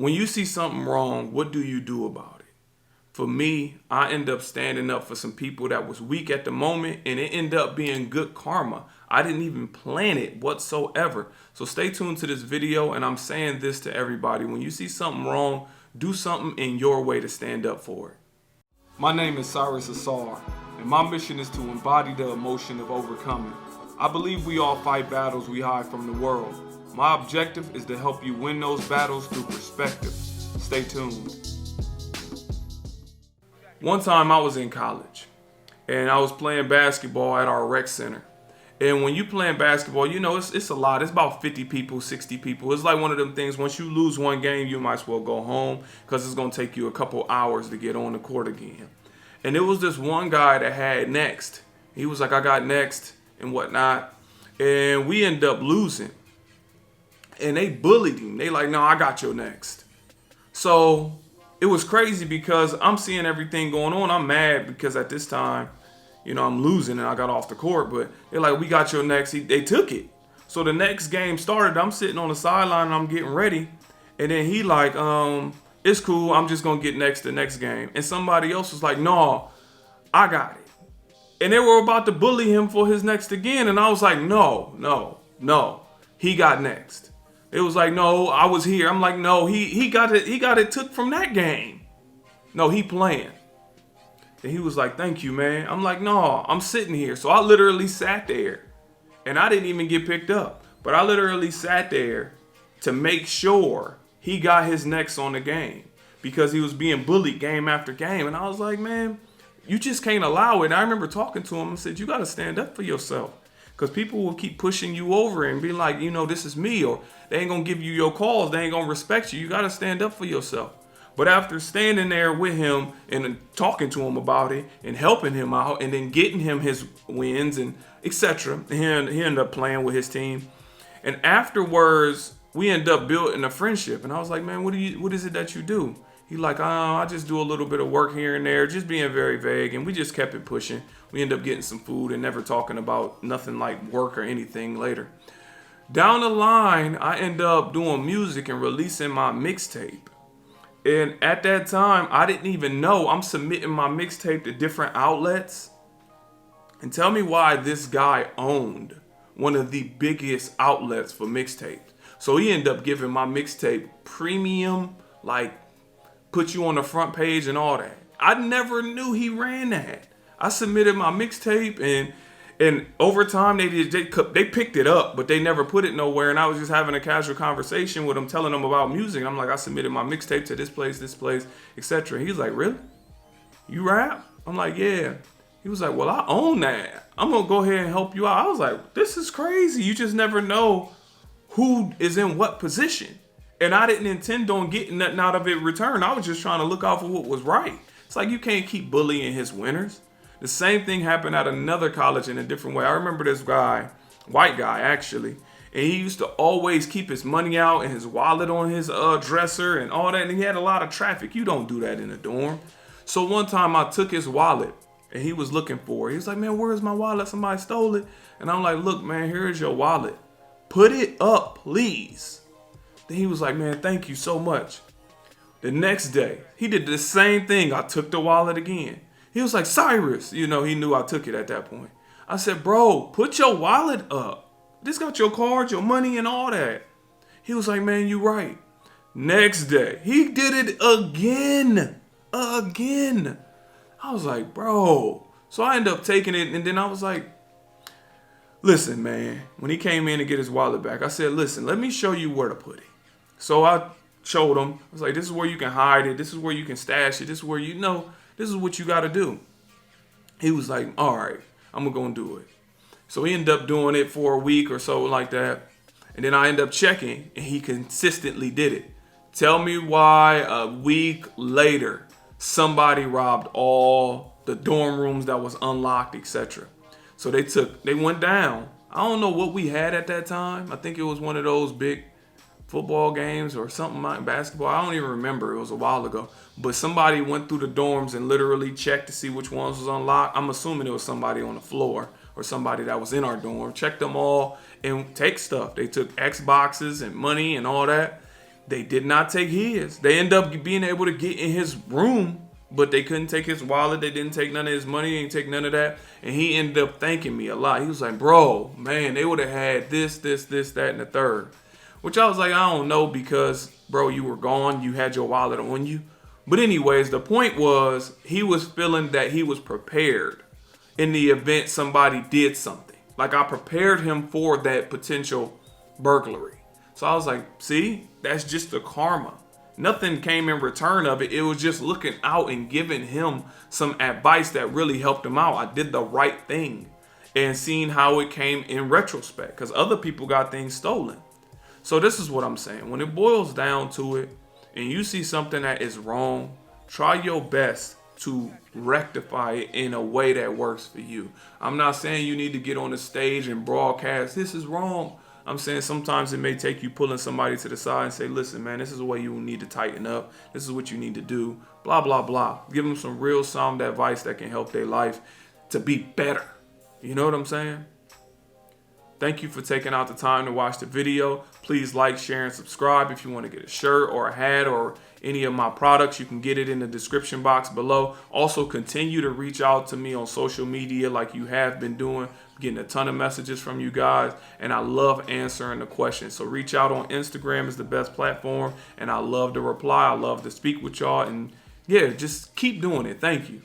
When you see something wrong, what do you do about it? For me, I end up standing up for some people that was weak at the moment, and it ended up being good karma. I didn't even plan it whatsoever. So stay tuned to this video, and I'm saying this to everybody. When you see something wrong, do something in your way to stand up for it. My name is Cyrus and I'm, and my mission is to embody the emotion of overcoming. I believe we all fight battles we hide from the world. My objective is to help you win those battles through perspective. Stay tuned. One time I was in college and I was playing basketball at our rec center. And when you playing basketball, you know, it's a lot. It's about 50 people, 60 people. It's like one of them things, once you lose one game, you might as well go home because it's going to take you a couple hours to get on the court again. And there was this one guy that had next. He was like, I got next and whatnot. And we ended up losing. And they bullied him. They like, no, I got your next. So it was crazy because I'm seeing everything going on. I'm mad because at this time, you know, I'm losing and I got off the court. But they're like, we got your next. They took it. So the next game started. I'm sitting on the sideline and I'm getting ready. And then he like, it's cool. I'm just going to get next the next game. And somebody else was like, no, I got it. And they were about to bully him for his next again. And I was like, no. He got next. It was like, no, I was here. I'm like, no, he got it took from that game. No, he playing. And he was like, thank you, man. I'm like, no, I'm sitting here. So I literally sat there. And I didn't even get picked up. But I literally sat there to make sure he got his next on the game. Because he was being bullied game after game. And I was like, man, you just can't allow it. And I remember talking to him and said, you got to stand up for yourself. Because people will keep pushing you over and be like, you know, this is me. Or they ain't going to give you your calls. They ain't going to respect you. You got to stand up for yourself. But after standing there with him and talking to him about it and helping him out and then getting him his wins and etc., he ended up playing with his team. And afterwards, we ended up building a friendship. And I was like, man, what is it that you do? He like, I just do a little bit of work here and there, just being very vague. And we just kept it pushing. We ended up getting some food and never talking about nothing like work or anything later. Down the line, I ended up doing music and releasing my mixtape. And at that time, I didn't even know I'm submitting my mixtape to different outlets. And tell me why this guy owned one of the biggest outlets for mixtapes. So he ended up giving my mixtape premium, like put you on the front page and all that. I never knew he ran that. I submitted my mixtape and over time they picked it up, but they never put it nowhere. And I was just having a casual conversation with him, telling them about music. And I'm like, I submitted my mixtape to this place, etc. He was like, really? You rap? I'm like, yeah. He was like, well, I own that. I'm going to go ahead and help you out. I was like, this is crazy. You just never know who is in what position. And I didn't intend on getting nothing out of it in return. I was just trying to look out for what was right. It's like you can't keep bullying his winners. The same thing happened at another college in a different way. I remember this guy, white guy actually, and he used to always keep his money out and his wallet on his dresser and all that. And he had a lot of traffic. You don't do that in a dorm. So one time I took his wallet and he was looking for it. He was like, man, where's my wallet? Somebody stole it. And I'm like, look, man, here's your wallet. Put it up, please. Then he was like, man, thank you so much. The next day, he did the same thing. I took the wallet again. He was like, Cyrus, you know, he knew I took it at that point. I said, bro, put your wallet up. This got your card, your money, and all that. He was like, man, you right. Next day, he did it again. I was like, bro. So I ended up taking it, and then I was like, listen, man. When he came in to get his wallet back, I said, listen, let me show you where to put it. So I showed him. I was like, this is where you can hide it. This is where you can stash it. This is where you know. This is what you got to do. He was like, all right, I'm going to go and do it. So he ended up doing it for a week or so like that. And then I ended up checking and he consistently did it. Tell me why a week later, somebody robbed all the dorm rooms that was unlocked, etc. So they went down. I don't know what we had at that time. I think it was one of those big football games or something like basketball. I don't even remember. It was a while ago. But somebody went through the dorms and literally checked to see which ones was unlocked. I'm assuming it was somebody on the floor or somebody that was in our dorm. Checked them all and take stuff. They took Xboxes and money and all that. They did not take his. They ended up being able to get in his room, but they couldn't take his wallet. They didn't take none of his money. They didn't take none of that. And he ended up thanking me a lot. He was like, bro, man, they would have had this, that, and the third. Which I was like, I don't know, because, bro, you were gone. You had your wallet on you. But anyways, the point was, he was feeling that he was prepared in the event somebody did something. Like, I prepared him for that potential burglary. So I was like, see, that's just the karma. Nothing came in return of it. It was just looking out and giving him some advice that really helped him out. I did the right thing and seeing how it came in retrospect, because other people got things stolen. So this is what I'm saying. When it boils down to it and you see something that is wrong, try your best to rectify it in a way that works for you. I'm not saying you need to get on the stage and broadcast, this is wrong. I'm saying sometimes it may take you pulling somebody to the side and say, listen, man, this is the way you need to tighten up. This is what you need to do. Blah, blah, blah. Give them some real sound advice that can help their life to be better. You know what I'm saying? Thank you for taking out the time to watch the video. Please like, share, and subscribe. If you want to get a shirt or a hat or any of my products, you can get it in the description box below. Also, continue to reach out to me on social media like you have been doing. I'm getting a ton of messages from you guys, and I love answering the questions. So reach out on Instagram is the best platform, and I love to reply. I love to speak with y'all, and yeah, just keep doing it. Thank you.